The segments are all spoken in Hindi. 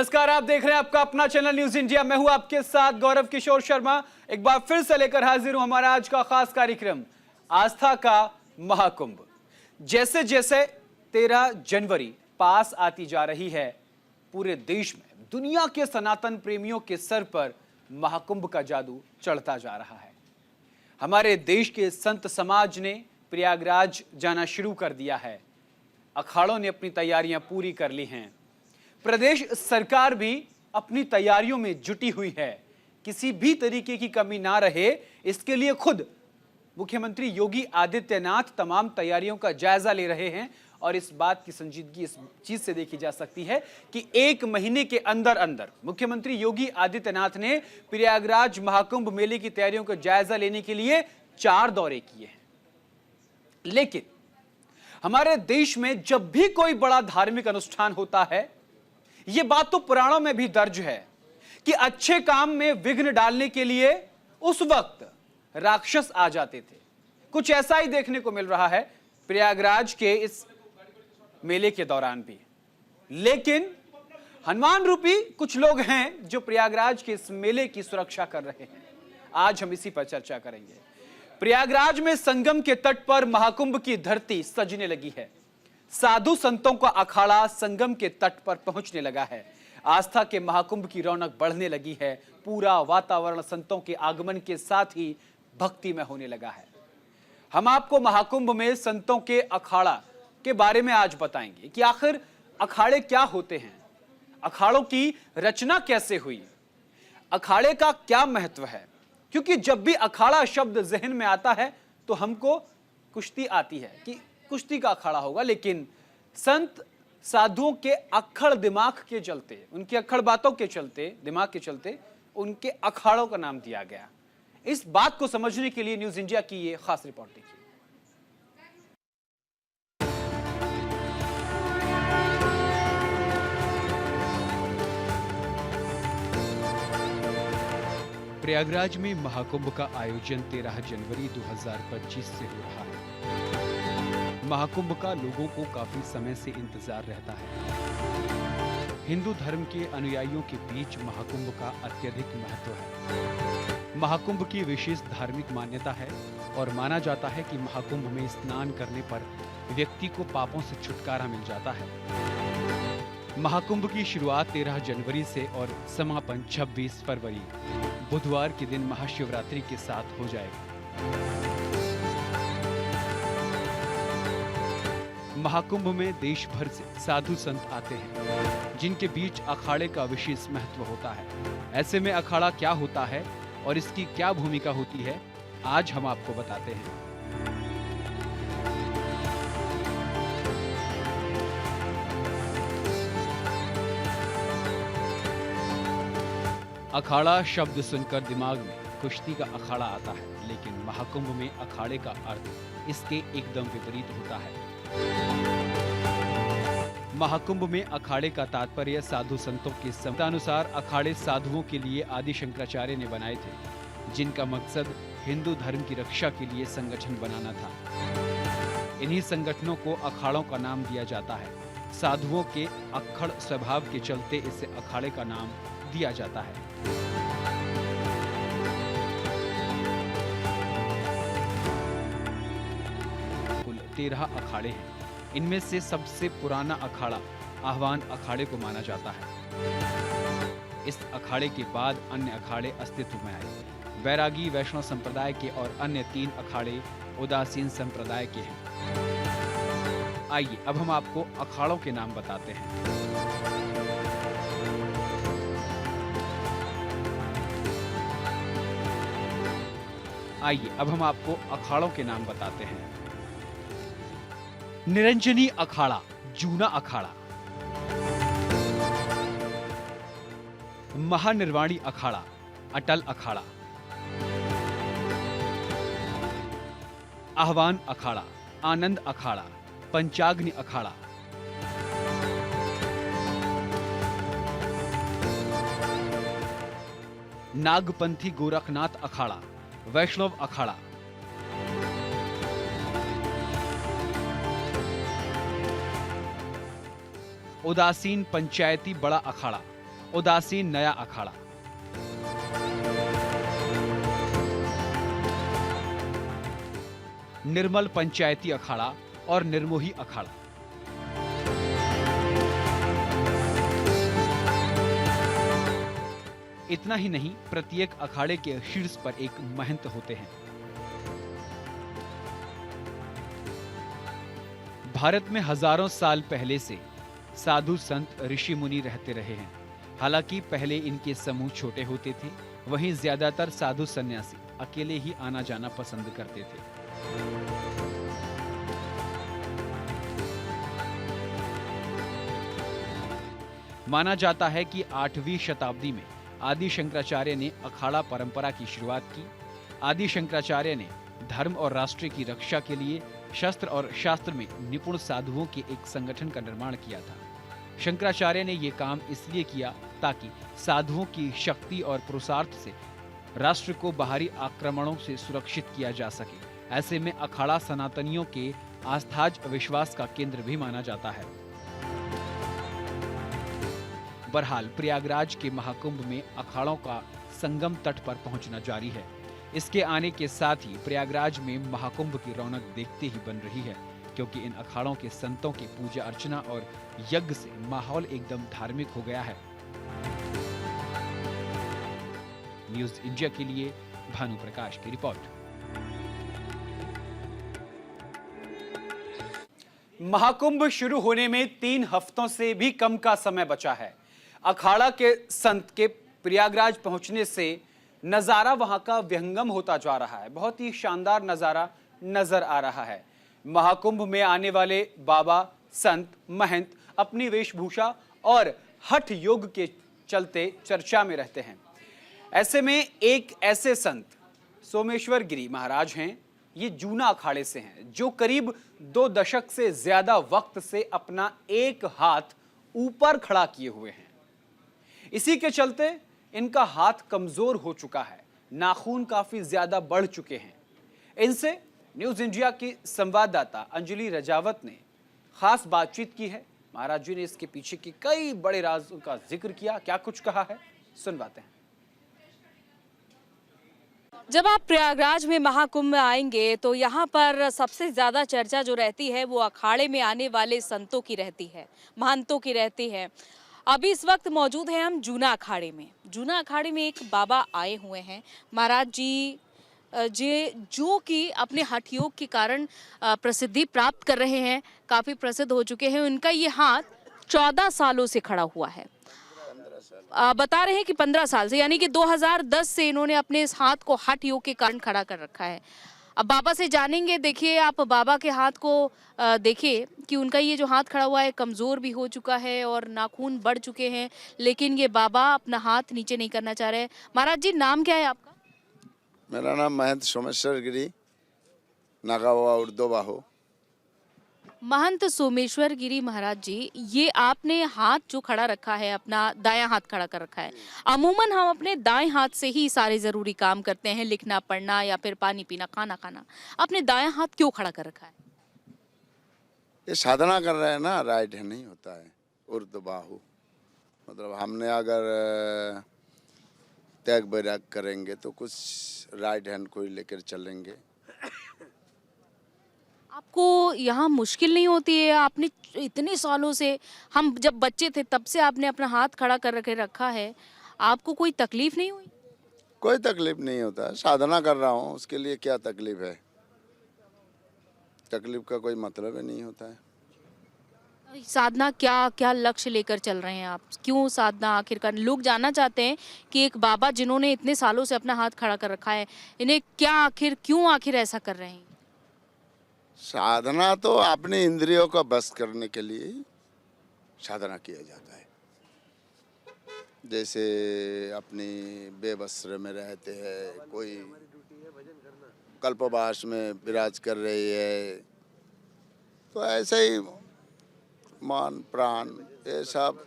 नमस्कार, आप देख रहे हैं आपका अपना चैनल न्यूज इंडिया। मैं हूं आपके साथ गौरव किशोर शर्मा। एक बार फिर से लेकर हाजिर हूं हमारा आज का खास कार्यक्रम आस्था का महाकुंभ। जैसे जैसे 13 जनवरी पास आती जा रही है, पूरे देश में दुनिया के सनातन प्रेमियों के सर पर महाकुंभ का जादू चढ़ता जा रहा है। हमारे देश के संत समाज ने प्रयागराज जाना शुरू कर दिया है। अखाड़ों ने अपनी तैयारियां पूरी कर ली हैं। प्रदेश सरकार भी अपनी तैयारियों में जुटी हुई है। किसी भी तरीके की कमी ना रहे, इसके लिए खुद मुख्यमंत्री योगी आदित्यनाथ तमाम तैयारियों का जायजा ले रहे हैं। और इस बात की संजीदगी इस चीज से देखी जा सकती है कि एक महीने के अंदर अंदर मुख्यमंत्री योगी आदित्यनाथ ने प्रयागराज महाकुंभ मेले की तैयारियों का जायजा लेने के लिए 4 दौरे किए हैं। लेकिन हमारे देश में जब भी कोई बड़ा धार्मिक अनुष्ठान होता है, यह बात तो पुराणों में भी दर्ज है कि अच्छे काम में विघ्न डालने के लिए उस वक्त राक्षस आ जाते थे। कुछ ऐसा ही देखने को मिल रहा है प्रयागराज के इस मेले के दौरान भी। लेकिन हनुमान रूपी कुछ लोग हैं जो प्रयागराज के इस मेले की सुरक्षा कर रहे हैं। आज हम इसी पर चर्चा करेंगे। प्रयागराज में संगम के तट पर महाकुंभ की धरती सजने लगी है। साधु संतों का अखाड़ा संगम के तट पर पहुंचने लगा है। आस्था के महाकुंभ की रौनक बढ़ने लगी है। पूरा वातावरण संतों के आगमन के साथ ही भक्ति में होने लगा है। हम आपको महाकुंभ में संतों के अखाड़ा के बारे में आज बताएंगे कि आखिर अखाड़े क्या होते हैं, अखाड़ों की रचना कैसे हुई, अखाड़े का क्या महत्व है। क्योंकि जब भी अखाड़ा शब्द जहन में आता है तो हमको कुश्ती आती है कि कुश्ती का अखाड़ा होगा। लेकिन संत साधुओं के अक्खड़ दिमाग के चलते, उनकी अक्खड़ बातों के चलते, दिमाग के चलते उनके अखाड़ों का नाम दिया गया। इस बात को समझने के लिए न्यूज इंडिया की ये खास रिपोर्ट देखिए। प्रयागराज में महाकुंभ का आयोजन 13 जनवरी 2025 से हो रहा है। महाकुंभ का लोगों को काफी समय से इंतजार रहता है। हिंदू धर्म के अनुयायियों के बीच महाकुंभ का अत्यधिक महत्व है। महाकुंभ की विशेष धार्मिक मान्यता है और माना जाता है कि महाकुंभ में स्नान करने पर व्यक्ति को पापों से छुटकारा मिल जाता है। महाकुंभ की शुरुआत 13 जनवरी से और समापन 26 फरवरी बुधवार के दिन महाशिवरात्रि के साथ हो जाएगा। महाकुंभ में देश भर से साधु संत आते हैं, जिनके बीच अखाड़े का विशेष महत्व होता है। ऐसे में अखाड़ा क्या होता है और इसकी क्या भूमिका होती है, आज हम आपको बताते हैं। अखाड़ा शब्द सुनकर दिमाग में कुश्ती का अखाड़ा आता है, लेकिन महाकुंभ में अखाड़े का अर्थ इसके एकदम विपरीत होता है। महाकुंभ में अखाड़े का तात्पर्य साधु संतों के समतानुसार अखाड़े साधुओं के लिए आदि शंकराचार्य ने बनाए थे, जिनका मकसद हिंदू धर्म की रक्षा के लिए संगठन बनाना था। इन्हीं संगठनों को अखाड़ों का नाम दिया जाता है। साधुओं के अक्खड़ स्वभाव के चलते इसे अखाड़े का नाम दिया जाता है। कुल 13 अखाड़े हैं। इनमें से सबसे पुराना अखाड़ा आह्वान अखाड़े को माना जाता है। इस अखाड़े के बाद अन्य अखाड़े अस्तित्व में आए। बैरागी वैष्णव संप्रदाय के और अन्य 3 अखाड़े उदासीन संप्रदाय के हैं। आइए अब हम आपको अखाड़ों के नाम बताते हैं। आइए अब हम आपको अखाड़ों के नाम बताते हैं। निरंजनी अखाड़ा, जूना अखाड़ा। महानिर्वाणी अखाड़ा, अटल अखाड़ा। आह्वान अखाड़ा, आनंद अखाड़ा, पंचाग्नि अखाड़ा। नागपंथी गोरखनाथ अखाड़ा, वैष्णव अखाड़ा। उदासीन पंचायती बड़ा अखाड़ा, उदासीन नया अखाड़ा। निर्मल पंचायती अखाड़ा और निर्मोही अखाड़ा। इतना ही नहीं, प्रत्येक अखाड़े के शीर्ष पर एक महंत होते हैं। भारत में हजारों साल पहले से साधु संत ऋषि मुनि रहते रहे हैं। हालांकि पहले इनके समूह छोटे होते थे, वहीं ज्यादातर साधु सन्यासी अकेले ही आना जाना पसंद करते थे। माना जाता है कि 8वीं शताब्दी में आदि शंकराचार्य ने अखाड़ा परंपरा की शुरुआत की। आदि शंकराचार्य ने धर्म और राष्ट्र की रक्षा के लिए शस्त्र और शास्त्र में निपुण साधुओं के एक संगठन का निर्माण किया था। शंकराचार्य ने यह काम इसलिए किया ताकि साधुओं की शक्ति और पुरुषार्थ से राष्ट्र को बाहरी आक्रमणों से सुरक्षित किया जा सके। ऐसे में अखाड़ा सनातनियों के आस्थाज विश्वास का केंद्र भी माना जाता है। बहरहाल प्रयागराज के महाकुंभ में अखाड़ों का संगम तट पर पहुंचना जारी है। इसके आने के साथ ही प्रयागराज में महाकुंभ की रौनक देखते ही बन रही है, क्योंकि इन अखाड़ों के संतों की पूजा अर्चना और यज्ञ से माहौल एकदम धार्मिक हो गया है। न्यूज़ इंडिया के लिए भानु प्रकाश की रिपोर्ट। महाकुंभ शुरू होने में 3 हफ्तों से भी कम का समय बचा है। अखाड़ा के संत के प्रयागराज पहुंचने से नजारा वहां का विहंगम होता जा रहा है। बहुत ही शानदार नजारा नजर आ रहा है। महाकुंभ में आने वाले बाबा, संत, महंत अपनी वेशभूषा और हठ योग के चलते चर्चा में रहते हैं। ऐसे में एक ऐसे संत सोमेश्वर गिरी महाराज हैं। ये जूना अखाड़े से हैं, जो करीब 2 दशक से ज्यादा वक्त से अपना एक हाथ ऊपर खड़ा किए हुए हैं। इसी के चलते इनका हाथ कमजोर हो चुका है, नाखून काफी ज्यादा बढ़ चुके हैं। इनसे न्यूज इंडिया की संवाददाता अंजलि रजावत ने खास बातचीत की है। महाराज जी ने इसके पीछे की कई बड़े राजों का जिक्र किया। क्या कुछ कहा है, सुनवाते हैं। जब आप प्रयागराज में महाकुंभ में आएंगे तो यहाँ पर सबसे ज़्यादा चर्चा जो रहती है वो अखाड़े में आने वाले संतों की रहती है, महंतों की रहती है। अभी इस वक्त मौजूद हैं हम जूना अखाड़े में। जूना अखाड़े में एक बाबा आए हुए हैं, महाराज जी जो कि अपने हठ योग के कारण प्रसिद्धि प्राप्त कर रहे हैं, काफ़ी प्रसिद्ध हो चुके हैं। उनका ये हाथ 14 सालों से खड़ा हुआ है। बता रहे हैं कि 15 साल से, यानी कि 2010 से इन्होंने अपने इस हाथ को हठ योग के कारण खड़ा कर रखा है। अब बाबा से जानेंगे। देखिए, आप बाबा के हाथ को देखिए कि उनका ये जो हाथ खड़ा हुआ है कमज़ोर भी हो चुका है और नाखून बढ़ चुके हैं, लेकिन ये बाबा अपना हाथ नीचे नहीं करना चाह रहे। महाराज जी, नाम क्या है आपका? मेरा नाम महंत सोमेश्वर गिरी, नागावा उर्दू बाहो। महंत सोमेश्वर गिरी महाराज जी, ये आपने हाथ जो खड़ा रखा है, अपना दायां हाथ खड़ा कर रखा है। अमूमन हम अपने दाएं हाथ से ही सारे ज़रूरी काम करते हैं, लिखना, पढ़ना या फिर पानी पीना, खाना खाना। आपने दायां हाथ क्यों खड़ा कर रखा है? ये साधना कर रहे हैं ना, राइट हैंड नहीं होता है उर्दू बाहु। मतलब हमने अगर त्याग बैराग करेंगे तो कुछ राइट हैंड को ही लेकर चलेंगे। आपको यहाँ मुश्किल नहीं होती है? आपने इतने सालों से, हम जब बच्चे थे तब से आपने अपना हाथ खड़ा कर रखा है, आपको कोई तकलीफ नहीं हुई? कोई तकलीफ नहीं होता है, साधना कर रहा हूँ, उसके लिए क्या तकलीफ है? तकलीफ का कोई मतलब ही नहीं होता है। साधना क्या लक्ष्य लेकर चल रहे हैं आप? क्यों साधना आखिरकार? लोग जानना चाहते हैं कि एक बाबा जिन्होंने इतने सालों से अपना हाथ खड़ा कर रखा है, इन्हें क्यों आखिर ऐसा कर रहे हैं? साधना तो अपनी इंद्रियों का बस करने के लिए साधना किया जाता है। जैसे अपनी बेबस्त्र में रहते हैं, कोई कल्पवास में विराज कर रही है, तो ऐसे ही मन, प्राण, ये सब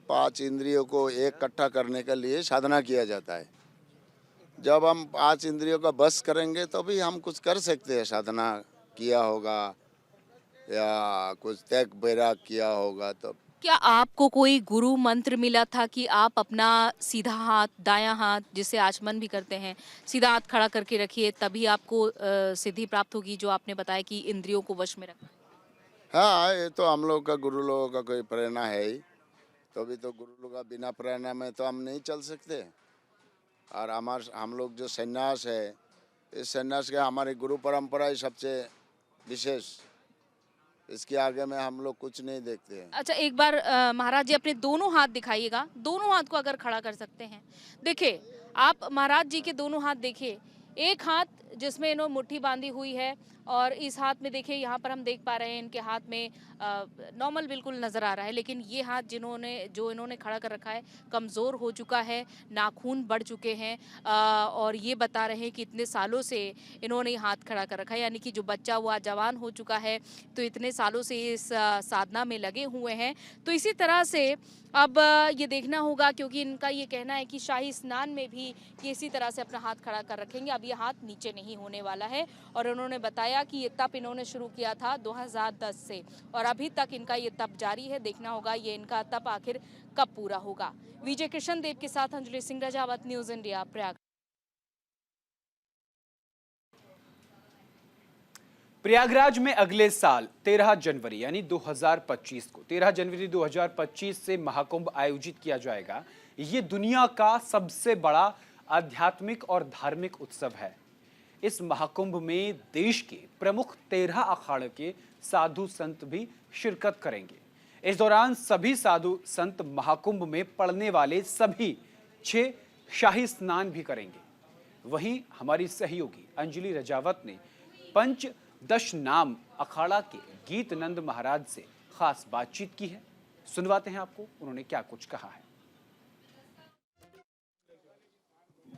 5 इंद्रियों को इकट्ठा करने के लिए साधना किया जाता है। जब हम 5 इंद्रियों का बस करेंगे तो भी हम कुछ कर सकते हैं। साधना किया होगा या कुछ त्याग बैराग किया होगा तो क्या आपको कोई गुरु मंत्र मिला था कि आप अपना सीधा हाथ, दायां हाथ, जिसे आचमन भी करते हैं, सीधा हाथ खड़ा करके रखिए, तभी आपको सिद्धि प्राप्त होगी, जो आपने बताया कि इंद्रियों को वश में रखना? हाँ, ये तो हम लोग का गुरु लोगों का कोई प्रेरणा है ही। तो अभी तो गुरु लोग का बिना प्रेरणा में तो हम नहीं चल सकते। और हम लोग जो सन्यास है, इस सन्यास के हमारी गुरु परंपरा ही सबसे विशेष। इसके आगे में हम लोग कुछ नहीं देखते हैं। अच्छा, एक बार महाराज जी अपने दोनों हाथ दिखाइएगा, दोनों हाथ को अगर खड़ा कर सकते हैं। देखिए, आप महाराज जी के दोनों हाथ देखिए, एक हाथ जिसमें इन्होंने मुट्ठी बांधी हुई है, और इस हाथ में देखिए, यहाँ पर हम देख पा रहे हैं इनके हाथ में नॉर्मल बिल्कुल नजर आ रहा है, लेकिन ये हाथ जो इन्होंने खड़ा कर रखा है, कमजोर हो चुका है, नाखून बढ़ चुके हैं, और ये बता रहे हैं कि इतने सालों से इन्होंने हाथ खड़ा कर रखा है, यानी कि जो बच्चा हुआ जवान हो चुका है, तो इतने सालों से इस साधना में लगे हुए हैं। तो इसी तरह से अब ये देखना होगा, क्योंकि इनका ये कहना है कि शाही स्नान में भी ये इसी तरह से अपना हाथ खड़ा कर रखेंगे। अब ये हाथ नीचे नहीं होने वाला है, और उन्होंने बताया कि ये तप इन्होंने शुरू किया था 2010 से, और अभी तक इनका ये तप जारी है। देखना होगा ये इनका तप आखिर कब पूरा होगा। विजय कृष्ण देव के साथ अंजलि सिंह रजावत, न्यूज इंडिया, प्रयाग। प्रयागराज में अगले साल 13 जनवरी यानी 2025 को 13 जनवरी 2025 से महाकुंभ आयोजित किया जाएगा। ये दुनिया का सबसे बड़ा आध्यात्मिक और धार्मिक उत्सव है। इस महाकुंभ में देश के प्रमुख 13 अखाड़े के साधु संत भी शिरकत करेंगे। इस दौरान सभी साधु संत महाकुंभ में पड़ने वाले सभी 6 शाही स्नान भी करेंगे। वहीं हमारी सहयोगी अंजलि रजावत ने पंच दश नाम अखाड़ा के गीतनंद महाराज से खास बातचीत की है। सुनवाते हैं आपको उन्होंने क्या कुछ कहा है।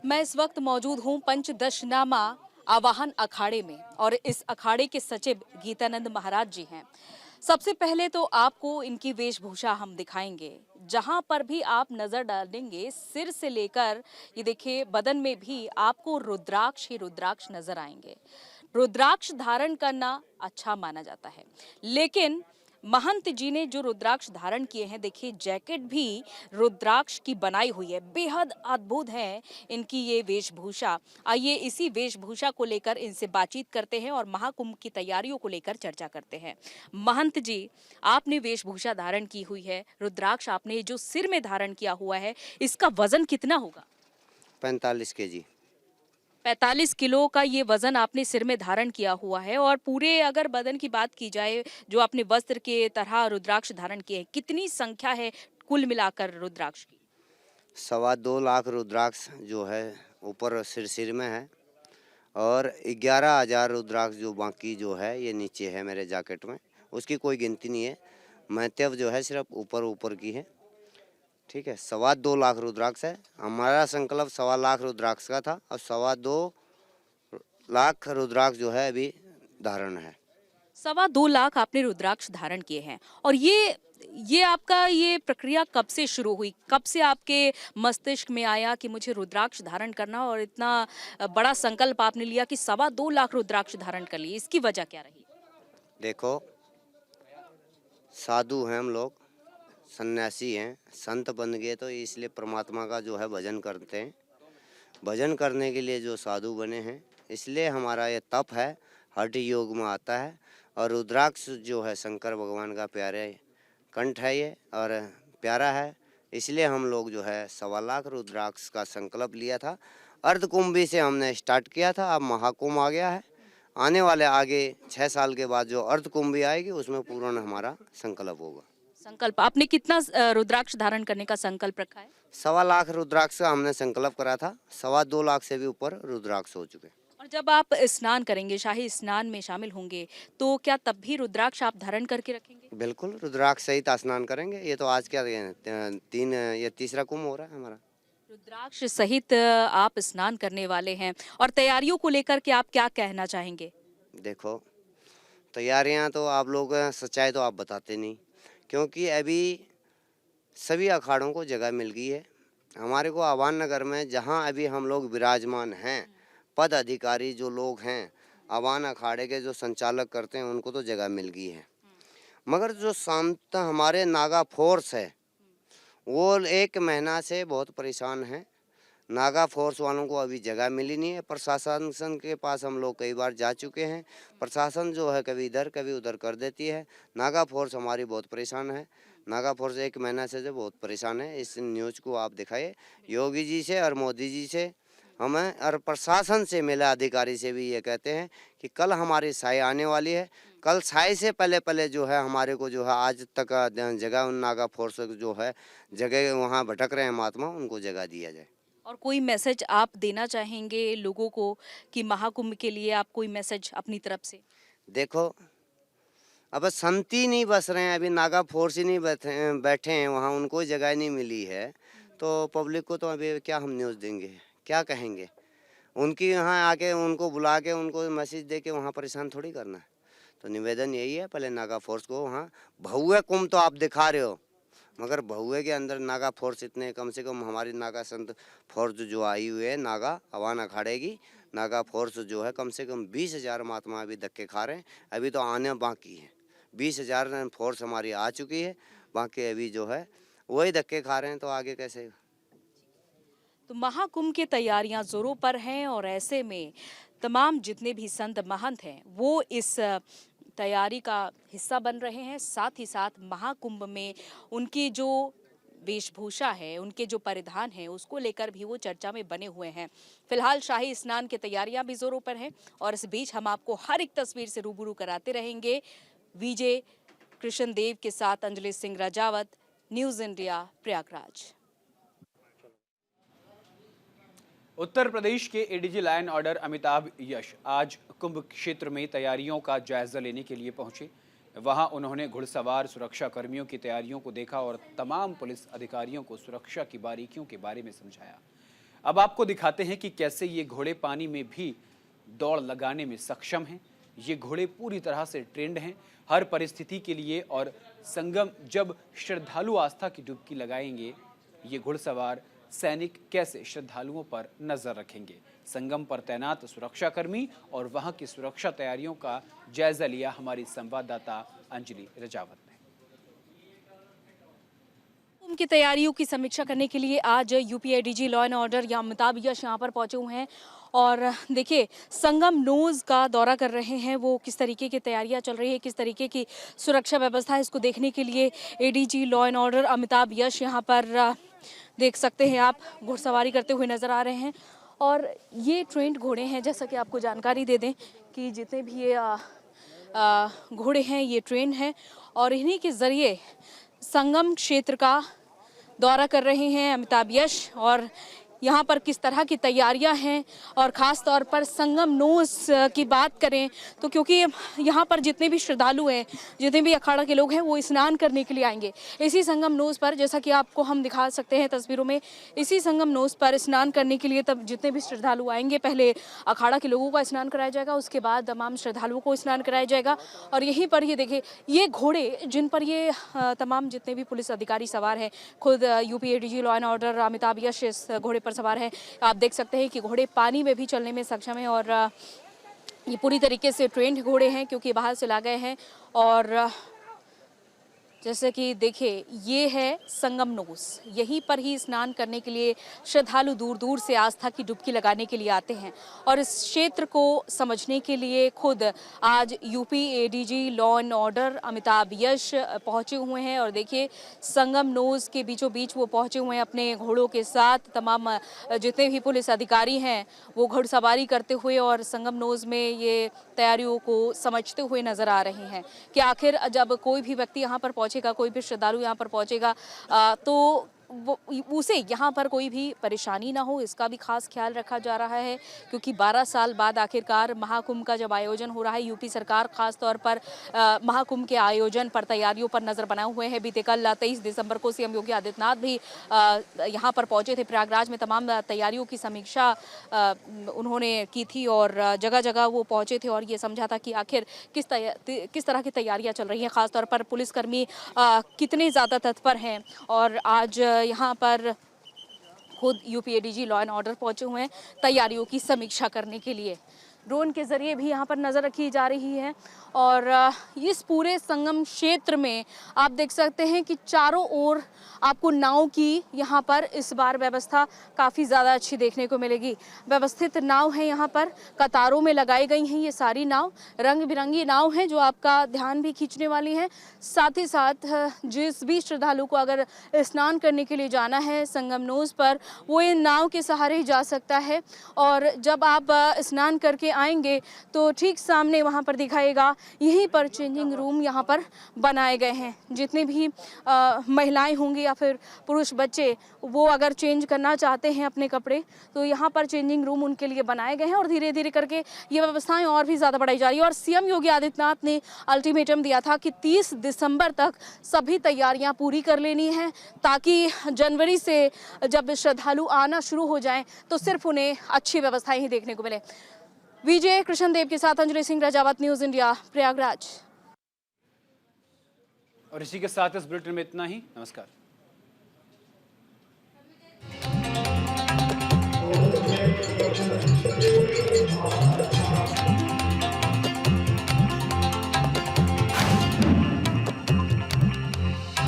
मैं इस वक्त मौजूद हूं पंचदशनामा आवाहन अखाड़े में, और इस अखाड़े के सचिव गीतानंद महाराज जी हैं। सबसे पहले तो आपको इनकी वेशभूषा हम दिखाएंगे। जहां पर भी आप नजर डालेंगे, सिर से लेकर ये देखिए बदन में भी आपको रुद्राक्ष ही रुद्राक्ष नजर आएंगे। रुद्राक्ष धारण करना अच्छा माना जाता है, लेकिन महंत जी ने जो रुद्राक्ष धारण किए हैं, देखिए जैकेट भी रुद्राक्ष की बनाई हुई है। बेहद अद्भुत है इनकी ये वेशभूषा। आइए इसी वेशभूषा को लेकर इनसे बातचीत करते हैं और महाकुंभ की तैयारियों को लेकर चर्चा करते हैं। महंत जी, आपने वेशभूषा धारण की हुई है, रुद्राक्ष आपने जो सिर में धारण किया हुआ है, इसका वजन कितना होगा? 45 केजी। 45 किलो का ये वजन आपने सिर में धारण किया हुआ है, और पूरे अगर बदन की बात की जाए, जो आपने वस्त्र के तरह रुद्राक्ष धारण किए हैं, कितनी संख्या है कुल मिलाकर रुद्राक्ष की? 2.25 लाख रुद्राक्ष जो है ऊपर सिर में है, और 11,000 रुद्राक्ष जो बाकी जो है ये नीचे है मेरे जैकेट में। उसकी कोई गिनती नहीं है, महत्व जो है सिर्फ ऊपर की है। ठीक है, 2.25 लाख रुद्राक्ष है। हमारा संकल्प 2.25 लाख रुद्राक्ष का था, और 2.25 लाख रुद्राक्ष जो है अभी धारण है। 2.25 लाख आपने रुद्राक्ष धारण किए हैं, और ये आपका ये प्रक्रिया कब से शुरू हुई? कब से आपके मस्तिष्क में आया कि मुझे रुद्राक्ष धारण करना, और इतना बड़ा संकल्प आपने लिया कि 2.25 लाख रुद्राक्ष धारण कर लिए? इसकी वजह क्या रही? देखो, साधु हैं हम लोग, सन्यासी हैं, संत बन गए तो इसलिए परमात्मा का जो है भजन करते हैं। भजन करने के लिए जो साधु बने हैं, इसलिए हमारा ये तप है, हठ योग में आता है। और रुद्राक्ष जो है शंकर भगवान का प्यारे कंठ है ये, और प्यारा है, इसलिए हम लोग जो है 2.25 लाख रुद्राक्ष का संकल्प लिया था। अर्धकुंभी से हमने स्टार्ट किया था, अब महाकुंभ आ गया है। आने वाले आगे 6 साल के बाद जो अर्धकुंभी आएगी, उसमें पूर्ण हमारा संकल्प होगा। संकल्प आपने कितना रुद्राक्ष धारण करने का संकल्प रखा है? 2.25 लाख रुद्राक्ष का हमने संकल्प करा था। 2.25 लाख से भी ऊपर रुद्राक्ष हो चुके। और जब आप स्नान करेंगे, शाही स्नान में शामिल होंगे, तो क्या तब भी रुद्राक्ष आप धारण करके रखेंगे? बिल्कुल, रुद्राक्ष सहित स्नान करेंगे। ये तो आज क्या ये तीसरा कुंभ हो रहा है हमारा। रुद्राक्ष सहित आप स्नान करने वाले हैं, और तैयारियों को लेकर के आप क्या कहना चाहेंगे? देखो, तैयारियां तो आप लोग, सच्चाई तो आप बताते नहीं, क्योंकि अभी सभी अखाड़ों को जगह मिल गई है। हमारे को आवान नगर में जहां अभी हम लोग विराजमान हैं, पद अधिकारी जो लोग हैं आवान अखाड़े के जो संचालक करते हैं, उनको तो जगह मिल गई है। मगर जो शांत हमारे नागा फोर्स है वो 1 महीना से बहुत परेशान है। नागा फोर्स वालों को अभी जगह मिली नहीं है। प्रशासन के पास हम लोग कई बार जा चुके हैं। प्रशासन जो है कभी इधर कभी उधर कर देती है। नागा फोर्स हमारी बहुत परेशान है। नागा फोर्स 1 महीना से जो बहुत परेशान है। इस न्यूज़ को आप दिखाइए योगी जी से और मोदी जी से, हमें और प्रशासन से, मेला अधिकारी से भी ये कहते हैं कि कल हमारी साई आने वाली है। कल साई से पहले जो है हमारे को जो है आज तक जगह उन नागा फोर्स जो है जगह वहाँ भटक रहे हैं महात्मा, उनको जगह दिया जाए। और कोई मैसेज आप देना चाहेंगे लोगों को कि महाकुंभ के लिए आप कोई मैसेज अपनी तरफ से? देखो अब संती नहीं बस रहे हैं, अभी नागा फोर्स ही नहीं बैठे हैं वहाँ, उनको जगह नहीं मिली है तो पब्लिक को तो अभी क्या हम न्यूज़ देंगे, क्या कहेंगे? उनकी यहाँ आके उनको बुला के उनको मैसेज दे के वहाँ परेशान थोड़ी करना है। तो निवेदन यही है, पहले नागा फोर्स को वहाँ भव्य कुंभ तो आप दिखा रहे हो, मगर भव्य के अंदर नागा फोर्स इतने कम से कम हमारी नागा संत फोर्स जो आई हुई है नागा अवान अखाड़े की नागा फोर्स जो है कम से कम 20,000 महात्मा अभी धक्के खा रहे हैं। अभी तो आने बाकी है। 20,000 फोर्स हमारी आ चुकी है, बाकी अभी जो है वही धक्के खा रहे हैं, तो आगे कैसे? तो महाकुंभ की तैयारियां जोरों पर हैं और ऐसे में तमाम जितने भी संत महंत हैं वो इस तैयारी का हिस्सा बन रहे हैं। साथ ही साथ महाकुंभ में उनकी जो वेशभूषा है, उनके जो परिधान है, उसको लेकर भी वो चर्चा में बने हुए हैं। फिलहाल शाही स्नान की तैयारियां भी जोरों पर हैं और इस बीच हम आपको हर एक तस्वीर से रूबरू कराते रहेंगे। विजय कृष्ण देव के साथ अंजलि सिंह राजावत, न्यूज़ इंडिया, प्रयागराज। उत्तर प्रदेश के ADG law and order Amitabh Yash आज कुंभ क्षेत्र में तैयारियों का जायजा लेने के लिए पहुंचे। वहां उन्होंने घुड़सवार सुरक्षा कर्मियों की तैयारियों को देखा और तमाम पुलिस अधिकारियों को सुरक्षा की बारीकियों के बारे में समझाया। अब आपको दिखाते हैं कि कैसे ये घोड़े पानी में भी दौड़ लगाने में सक्षम हैं। ये घोड़े पूरी तरह से ट्रेंड हैं हर परिस्थिति के लिए, और संगम जब श्रद्धालु आस्था की डुबकी लगाएंगे, ये घुड़सवार सैनिक कैसे श्रद्धालुओं पर नजर रखेंगे। संगम पर तैनात सुरक्षाकर्मी और वहां की सुरक्षा तैयारियों का जायजा लिया हमारी संवाददाता अंजलि राजावत ने। कुंभ की तैयारियों की समीक्षा करने के लिए आज UP ADG law and order या अमिताभ यश यहाँ पर पहुंचे हुए हैं और देखिए संगम नोज का दौरा कर रहे हैं। वो किस तरीके की तैयारियां चल रही है, किस तरीके की सुरक्षा व्यवस्था है, इसको देखने के लिए ADG law and order Amitabh Yash यहाँ पर देख सकते हैं आप घुड़सवारी करते हुए नजर आ रहे हैं। और ये ट्रेंड घोड़े हैं, जैसा कि आपको जानकारी दे दें कि जितने भी ये घोड़े हैं ये ट्रेंड हैं और इन्हीं के ज़रिए संगम क्षेत्र का दौरा कर रहे हैं अमिताभ यश। और यहाँ पर किस तरह की तैयारियां हैं और ख़ास तौर पर संगम नोज की बात करें तो क्योंकि यहाँ पर जितने भी श्रद्धालु हैं, जितने भी अखाड़ा के लोग हैं, वो स्नान करने के लिए आएंगे इसी संगम नोज पर। जैसा कि आपको हम दिखा सकते हैं तस्वीरों में, इसी संगम नोज पर स्नान करने के लिए तब जितने भी श्रद्धालु आएंगे, पहले अखाड़ा के लोगों का स्नान कराया जाएगा, उसके बाद तमाम श्रद्धालुओं को स्नान कराया जाएगा। और यहीं पर ये देखिए ये घोड़े जिन पर ये तमाम जितने भी पुलिस अधिकारी सवार हैं, खुद UP ADG law and order Amitabh Yash इस घोड़े पर सवार है। आप देख सकते हैं कि घोड़े पानी में भी चलने में सक्षम है और ये पूरी तरीके से ट्रेंड घोड़े हैं क्योंकि बाहर से ला गए हैं। और जैसे कि देखिए ये है संगम नोज, यहीं पर ही स्नान करने के लिए श्रद्धालु दूर दूर से आस्था की डुबकी लगाने के लिए आते हैं और इस क्षेत्र को समझने के लिए खुद आज UP ADG law and order Amitabh Yash पहुंचे हुए हैं। और देखिए संगम नोज के बीचों बीच वो पहुंचे हुए हैं अपने घोड़ों के साथ। तमाम जितने भी पुलिस अधिकारी हैं वो घुड़सवारी करते हुए और संगम नोज में ये तैयारियों को समझते हुए नजर आ रहे हैं कि आखिर जब कोई भी व्यक्ति यहाँ पर पहुंचेगा, कोई भी श्रद्धालु यहाँ पर पहुंचेगा तो उसे यहाँ पर कोई भी परेशानी ना हो, इसका भी खास ख्याल रखा जा रहा है क्योंकि 12 साल बाद आखिरकार महाकुंभ का जब आयोजन हो रहा है, यूपी सरकार खास तौर पर महाकुंभ के आयोजन पर तैयारियों पर नजर बनाए हुए हैं। बीते कल 23 दिसंबर को सीएम योगी आदित्यनाथ भी यहाँ पर पहुंचे थे प्रयागराज में, तमाम तैयारियों की समीक्षा उन्होंने की थी और जगह जगह वो पहुंचे थे और ये समझा था कि आखिर किस तरह की तैयारियां चल रही हैं, खासतौर पर पुलिसकर्मी कितने ज़्यादा तत्पर हैं। और आज यहाँ पर खुद UP ADG law and order पहुंचे हुए हैं तैयारियों की समीक्षा करने के लिए। ड्रोन के ज़रिए भी यहाँ पर नज़र रखी जा रही है। और इस पूरे संगम क्षेत्र में आप देख सकते हैं कि चारों ओर आपको नाव की यहाँ पर इस बार व्यवस्था काफ़ी ज़्यादा अच्छी देखने को मिलेगी। व्यवस्थित नाव है, यहाँ पर कतारों में लगाई गई हैं ये सारी नाव, रंग बिरंगी नाव हैं जो आपका ध्यान भी खींचने वाली हैं। साथ ही साथ जिस भी श्रद्धालु को अगर स्नान करने के लिए जाना है संगम नोज पर, वो इन नाव के सहारे ही जा सकता है। और जब आप स्नान करके आएंगे तो ठीक सामने वहाँ पर दिखाएगा, यहीं पर चेंजिंग रूम यहाँ पर बनाए गए हैं। जितने भी महिलाएं होंगी या फिर पुरुष बच्चे, वो अगर चेंज करना चाहते हैं अपने कपड़े, तो यहाँ पर चेंजिंग रूम उनके लिए बनाए गए हैं। और धीरे धीरे करके ये व्यवस्थाएं और भी ज़्यादा बढ़ाई जा रही है। और सीएम योगी आदित्यनाथ ने अल्टीमेटम दिया था कि 30 दिसंबर तक सभी तैयारियां पूरी कर लेनी है, ताकि जनवरी से जब श्रद्धालु आना शुरू हो जाएं तो सिर्फ उन्हें अच्छी व्यवस्थाएं ही देखने को मिले। विजय कृष्ण देव के साथ अंजलि सिंह राजावत, न्यूज़ इंडिया, प्रयागराज। और इसी के साथ इस बुलेटिन में इतना ही। नमस्कार।